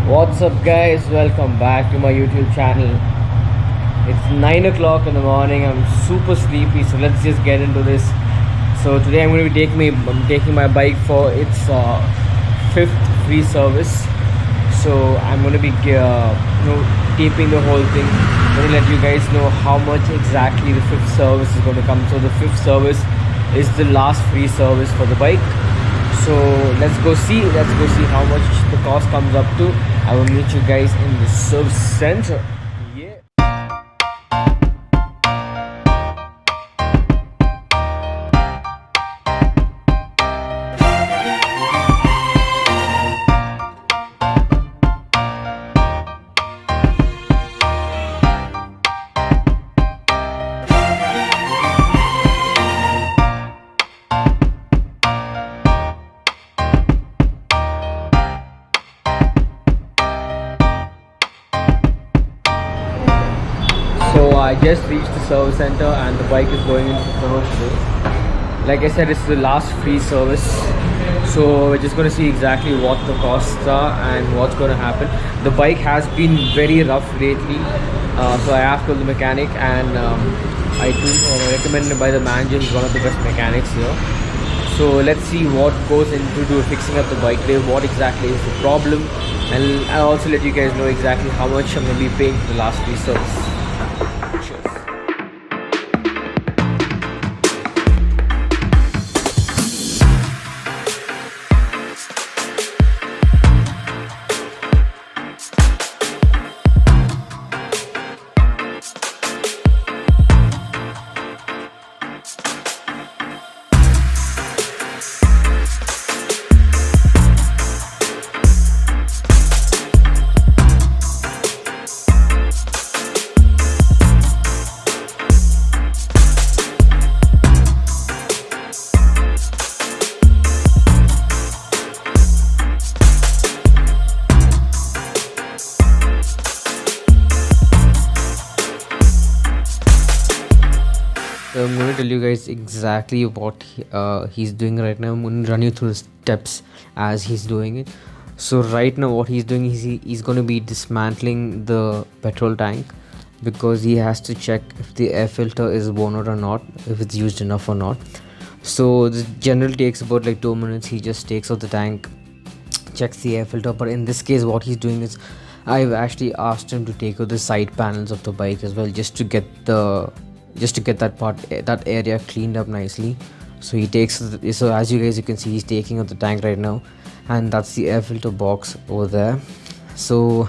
What's up, guys? Welcome back to my YouTube channel. It's 9 o'clock in the morning. I'm super sleepy, so let's just get into this. So today I'm going to be taking my bike for its fifth free service. So I'm going to be taping the whole thing. I'm going to let you guys know how much exactly the fifth service is going to come. So the fifth service is the last free service for the bike. So let's go see how much the cost comes up to. I will meet you guys in the service center. Yeah. So I just reached the service center and the bike is going into commercial. Like I said, it's the last free service. So we're just going to see exactly what the costs are and what's going to happen. The bike has been very rough lately. So I asked the mechanic, and I do recommended by the manager. He's one of the best mechanics here. So let's see what goes into fixing up the bike today, what exactly is the problem, and I'll also let you guys know exactly how much I'm going to be paying for the last free service. So I'm going to tell you guys exactly what he's doing right now. I'm going to run you through the steps as he's doing it. So right now what he's doing is he's going to be dismantling the petrol tank, because he has to check if the air filter is worn out or not, if it's used enough or not. So this generally takes about like 2 minutes. He just takes out the tank, checks the air filter. But in this case what he's doing is, I've actually asked him to take out the side panels of the bike as well, just to get that area cleaned up nicely. So he takes so as you can see, he's taking out the tank right now, and that's the air filter box over there. So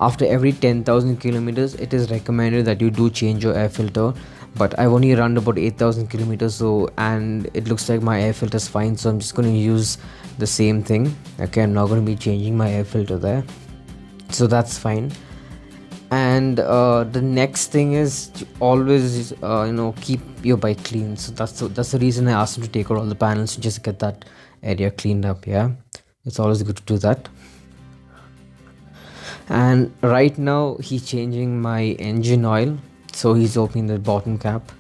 after every 10,000 kilometers it is recommended that you do change your air filter, but I've only run about 8,000 kilometers, so and it looks like my air filter is fine, so I'm just going to use the same thing. Okay, I'm not going to be changing my air filter there, so that's fine. And the next thing is to always keep your bike clean. So that's the reason I asked him to take out all the panels, to just get that area cleaned up. Yeah, it's always good to do that. And right now he's changing my engine oil. So he's opening the bottom cap,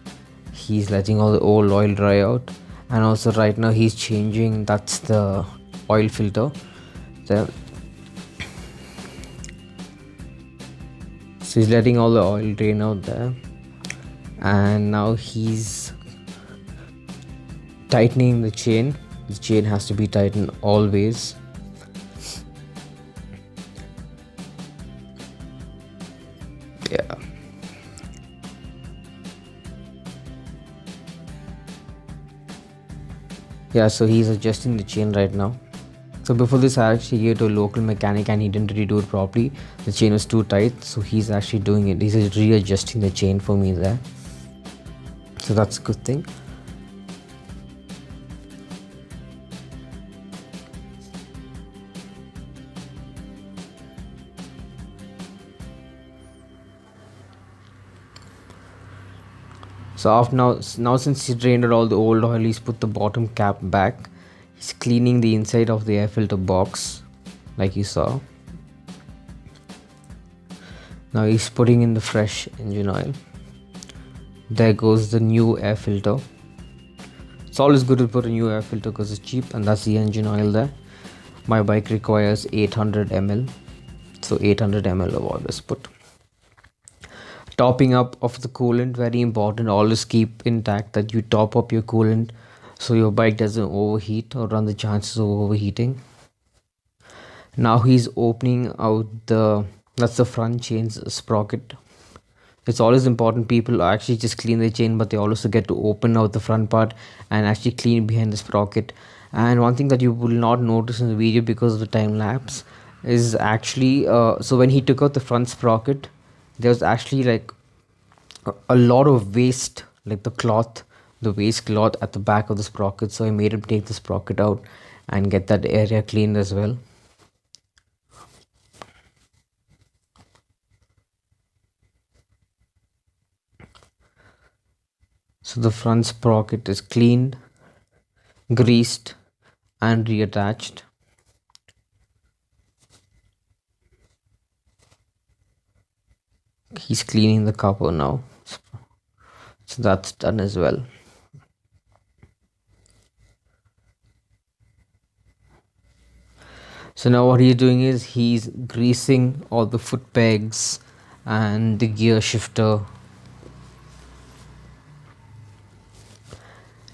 he's letting all the old oil dry out, and also right now he's changing, that's the oil filter there. So he's letting all the oil drain out there, and now he's tightening the chain. The chain has to be tightened always. Yeah, so he's adjusting the chain right now. So before this I actually gave to a local mechanic and he didn't really do it properly. The chain was too tight, so he's actually doing it. He's readjusting the chain for me there. So that's a good thing. So now since he drained out all the old oil, he's put the bottom cap back. He's cleaning the inside of the air filter box, like you saw. Now he's putting in the fresh engine oil. There goes the new air filter. It's always good to put a new air filter because it's cheap, and that's the engine oil there. My bike requires 800 ml, so 800 ml of oil is put. Topping up of the coolant, very important. Always keep intact that you top up your coolant so your bike doesn't overheat or run the chances of overheating. Now he's opening out that's the front chain's sprocket. It's always important people actually just clean the chain, but they also get to open out the front part and actually clean behind the sprocket. And one thing that you will not notice in the video because of the time lapse is actually so when he took out the front sprocket, there was actually like a lot of waste, like the waste cloth at the back of the sprocket. So I made him take the sprocket out and get that area cleaned as well. So the front sprocket is cleaned, greased and reattached. He's cleaning the cover now, so that's done as well. So now what he's doing is he's greasing all the foot pegs and the gear shifter.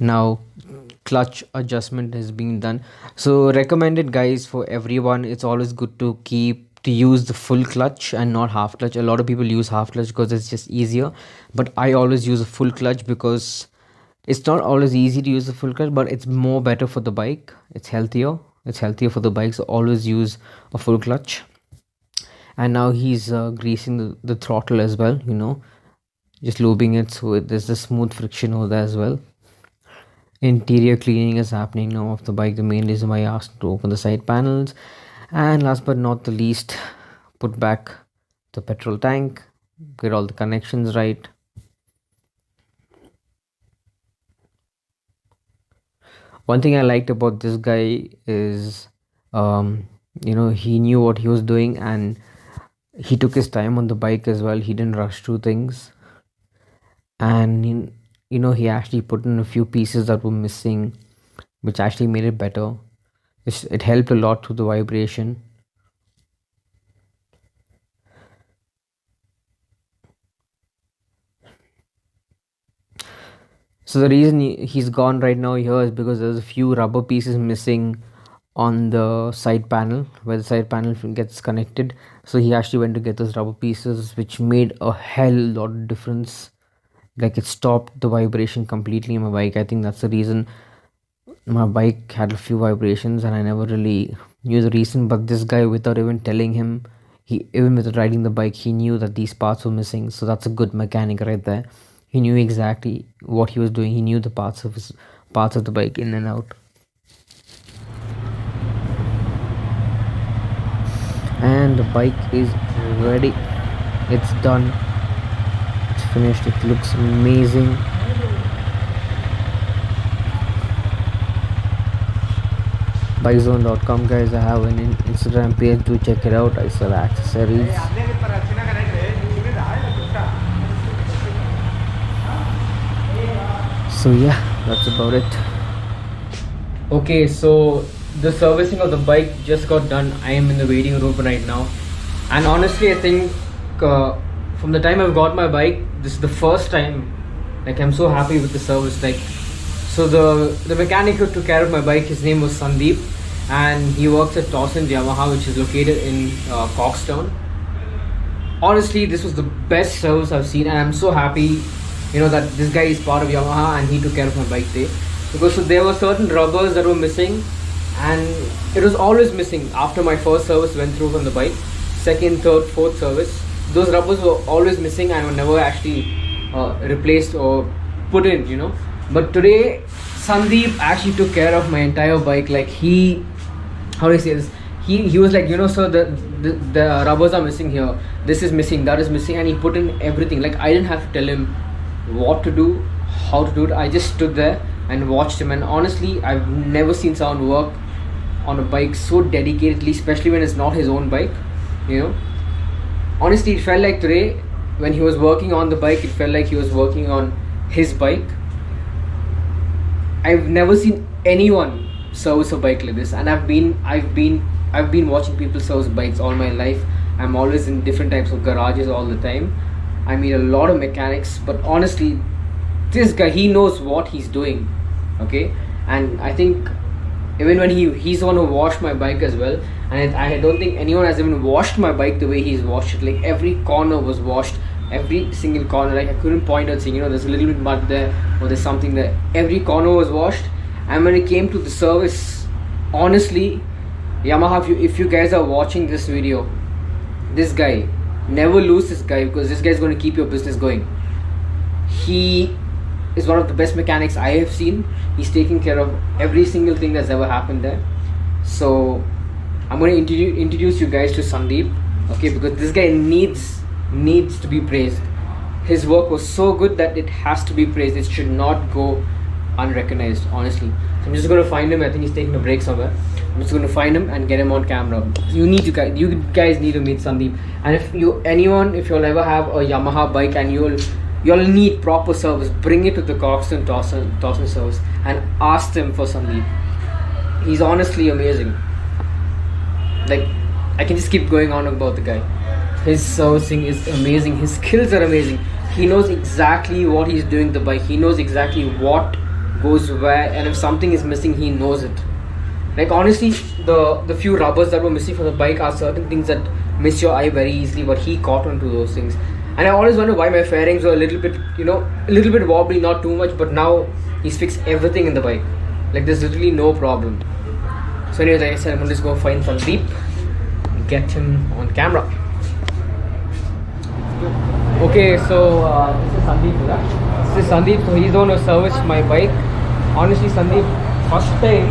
Now clutch adjustment is being done. So recommended, guys, for everyone, it's always good to use the full clutch and not half clutch. A lot of people use half clutch because it's just easier, but I always use a full clutch because it's not always easy to use the full clutch, but it's more better for the bike. It's healthier for the bike, so always use a full clutch. And now he's greasing the throttle as well, just lubing it so there's a smooth friction over there as well. Interior cleaning is happening now of the bike, the main reason why I asked to open the side panels. And last but not the least, put back the petrol tank, get all the connections right. One thing I liked about this guy is he knew what he was doing and he took his time on the bike as well. He didn't rush through things, and he actually put in a few pieces that were missing, which actually made it better. It helped a lot through the vibration. So the reason he's gone right now here is because there's a few rubber pieces missing on the side panel where the side panel gets connected. So he actually went to get those rubber pieces, which made a hell lot of difference. Like, it stopped the vibration completely in my bike. I think that's the reason my bike had a few vibrations and I never really knew the reason. But this guy, without even telling him, even with riding the bike, he knew that these parts were missing. So that's a good mechanic right there. He knew exactly what he was doing. He knew the parts of the bike in and out. And the bike is ready. It's done. It's finished. It looks amazing. Bikezone.com, guys. I have an Instagram page. Do check it out. I sell accessories. So yeah, that's about it. Okay, so the servicing of the bike just got done. I am in the waiting room right now, and honestly, I think from the time I've got my bike, this is the first time I'm so happy with the service. So the mechanic who took care of my bike, his name was Sandeep, and he works at Torcente Yamaha, which is located in Coxtown. Honestly, this was the best service I've seen, and I'm so happy that this guy is part of Yamaha and he took care of my bike today, because there were certain rubbers that were missing, and it was always missing after my first service went through from the bike. Second, third, fourth service, those rubbers were always missing and were never actually replaced or put in, but today Sandeep actually took care of my entire bike. He was like, sir, the rubbers are missing here, this is missing, that is missing, and he put in everything. I didn't have to tell him what to do, how to do it. I just stood there and watched him, and honestly, I've never seen someone work on a bike so dedicatedly, especially when it's not his own bike. Honestly, it felt like today when he was working on the bike, it felt like he was working on his bike. I've never seen anyone service a bike like this, and I've been watching people service bikes all my life, I'm always in different types of garages all the time. I meet a lot of mechanics, but honestly, this guy, he knows what he's doing, okay? And I think even when he's the one who washed my bike as well, and I don't think anyone has even washed my bike the way he's washed it. Like every corner was washed, every single corner. Like I couldn't point out saying, you know, there's a little bit mud there or there's something there. Every corner was washed. And when it came to the service, honestly, Yamaha, if you guys are watching this video, this guy, never lose this guy, because this guy is going to keep your business going. He is one of the best mechanics I have seen. He's taking care of every single thing that's ever happened there. So I'm going to introduce you guys to Sandeep, okay, because this guy needs to be praised. His work was so good that it has to be praised. It should not go unrecognized, honestly. So I'm just going to find him. I think he's taking a break somewhere. I'm just going to find him and get him on camera. You guys need to meet Sandeep. And if you'll ever have a Yamaha bike and you'll need proper service, bring it to the Coxton Torcente service and ask them for Sandeep. He's honestly amazing. Like, I can just keep going on about the guy. His servicing is amazing. His skills are amazing. He knows exactly what he's doing the bike. He knows exactly what goes where, and if something is missing, he knows it. Like honestly, the few rubbers that were missing from the bike are certain things that miss your eye very easily, but he caught on to those things. And I always wonder why my fairings were a little bit wobbly, not too much, but now he's fixed everything in the bike. Like there's literally no problem. So anyways, like I said, I'm gonna just go find Sandeep and get him on camera. Okay, so this is Sandeep, right? This is Sandeep, so he's the one who serviced my bike. Honestly, Sandeep, first time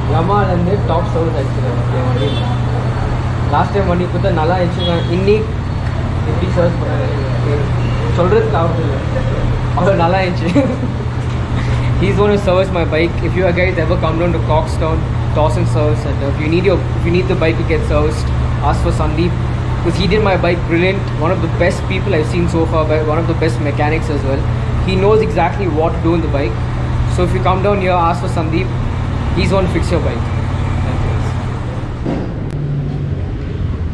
Yamaha and the top service actually. Last time when he put the nala inni service he's the one who serviced my bike. If you guys ever come down to Coxton Torcente Service Center, if you need the bike to get serviced, ask for Sandeep, because he did my bike brilliant. One of the best people I've seen so far, one of the best mechanics as well. He knows exactly what to do in the bike. So if you come down here, ask for Sandeep. He's going to fix your bike.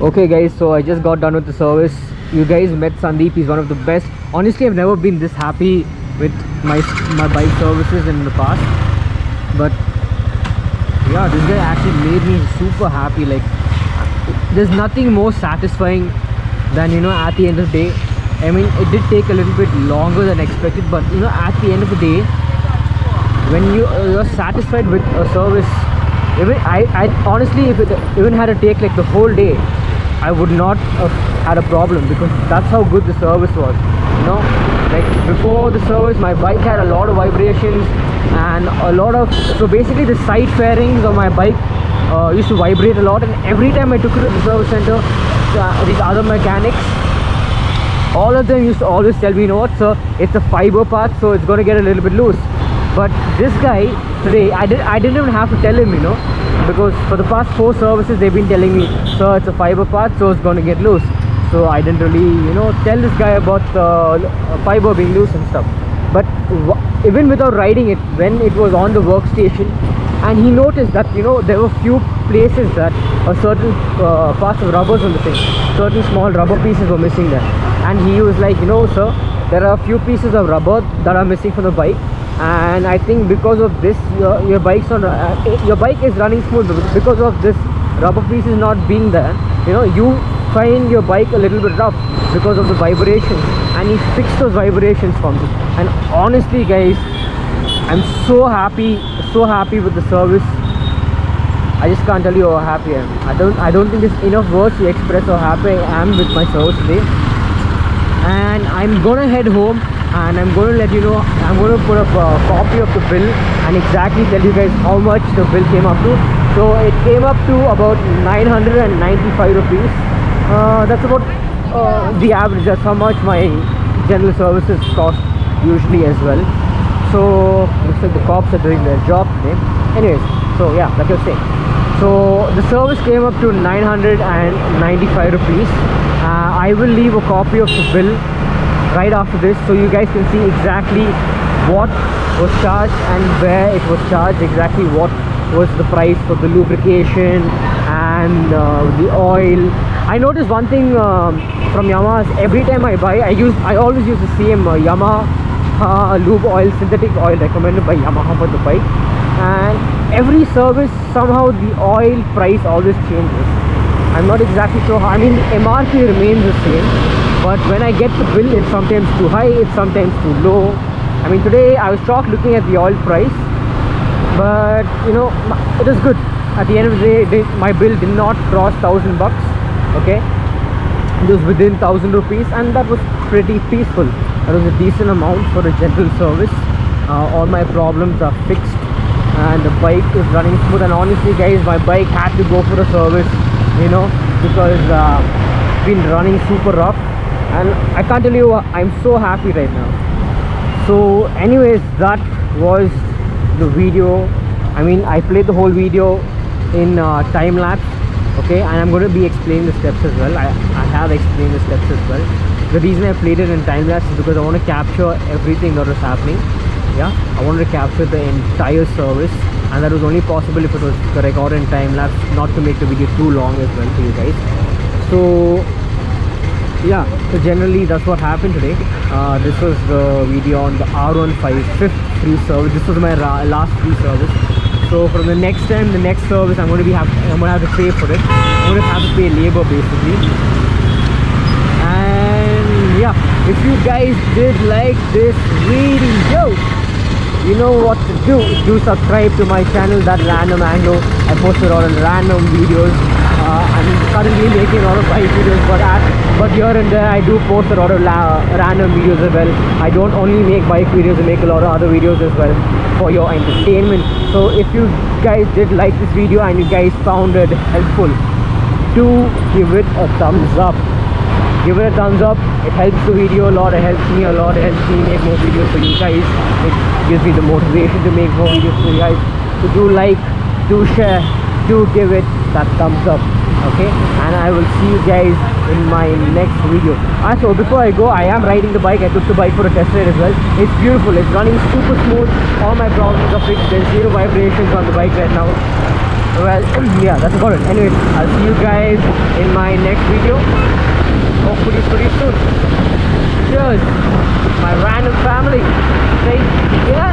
Okay guys, so I just got done with the service. You guys met Sandeep. He's one of the best. Honestly, I've never been this happy with my bike services in the past. But yeah, this guy actually made me super happy. Like, there's nothing more satisfying than, you know, at the end of the day. I mean, it did take a little bit longer than expected, but you know, at the end of the day, when you're satisfied with a service, even I honestly, if it even had to take like the whole day, I would not have had a problem, because that's how good the service was. You know, like before the service, my bike had a lot of vibrations and so basically the side fairings of my bike used to vibrate a lot, and every time I took it to the service center, these other mechanics, all of them used to always tell me, you know what, sir, it's a fiber part, so it's going to get a little bit loose. But this guy today, I didn't even have to tell him, you know, because for the past 4 services they've been telling me, sir, it's a fiber part, so it's going to get loose. So I didn't really, you know, tell this guy about fiber being loose and stuff. But even without riding it, when it was on the workstation, and he noticed that, you know, there were few places that certain parts of rubbers were missing, certain small rubber pieces were missing there, and he was like, you know, sir, there are a few pieces of rubber that are missing from the bike, and I think because of this, your bike is running smooth, but because of this rubber pieces not being there, you know, you find your bike a little bit rough because of the vibrations, and he fixed those vibrations for me. And honestly guys, I'm so happy with the service. I just can't tell you how happy I am. I don't think there's enough words to express how happy I am with my service today. And I'm gonna head home, and I'm going to let you know, I'm going to put up a copy of the bill and exactly tell you guys how much the bill came up to. So it came up to about 995 rupees. That's about the average. That's how much my general services cost usually as well. So looks like the cops are doing their job today. Anyways, so yeah, like I was saying, so the service came up to 995 rupees. I will leave a copy of the bill right after this, so you guys can see exactly what was charged and where it was charged, exactly what was the price for the lubrication and the oil. I noticed one thing from Yamaha. Every time I buy, I always use the same Yamaha lube oil, synthetic oil recommended by Yamaha for the bike. And every service, somehow the oil price always changes. I'm not exactly sure how. I mean, the MRP remains the same, but when I get the bill, it's sometimes too high, it's sometimes too low. I mean, today I was shocked looking at the oil price, but you know, it is good. At the end of the day, my bill did not cross $1,000. Okay, it was within 1,000 rupees, and that was pretty peaceful. That was a decent amount for a general service. All my problems are fixed, and the bike is running smooth. And honestly, guys, my bike had to go for a service, you know, because it's been running super rough, and I can't tell you, I'm so happy right now. So anyways, that was the video. I mean, I played the whole video in time lapse, okay, and I'm going to be explaining the steps as well. I have explained the steps as well. The reason I played it in time lapse is because I want to capture everything that was happening. Yeah, I wanted to capture the entire service, and that was only possible if it was recorded in time lapse, not to make the video too long as well for you guys. So yeah, so generally that's what happened today. This was the video on the R15v3 free service. This was my last free service. So from the next time, the next service, I'm going to have to pay for it. I'm going to have to pay labor basically. And yeah, if you guys did like this video, you know what to do. Do subscribe to my channel, That Random Anglo. I post a lot of random videos. I'm currently making a lot of bike videos, but here and there I do post a lot of random videos as well. I don't only make bike videos, I make a lot of other videos as well for your entertainment. So if you guys did like this video and you guys found it helpful, do give it a thumbs up. Give it a thumbs up. It helps the video a lot, it helps me a lot, it helps me make more videos for you guys. It gives me the motivation to make more videos for you guys. So do like, do share, do give it that thumbs up, okay? And I will see you guys in my next video. So before I go, I am riding the bike. I took the bike for a test ride as well. It's beautiful, it's running super smooth. All my problems are fixed. There's zero vibrations on the bike right now. Well, yeah, that's about it. Anyways, I'll see you guys in my next video, hopefully pretty soon. Cheers, my random family. Say yeah.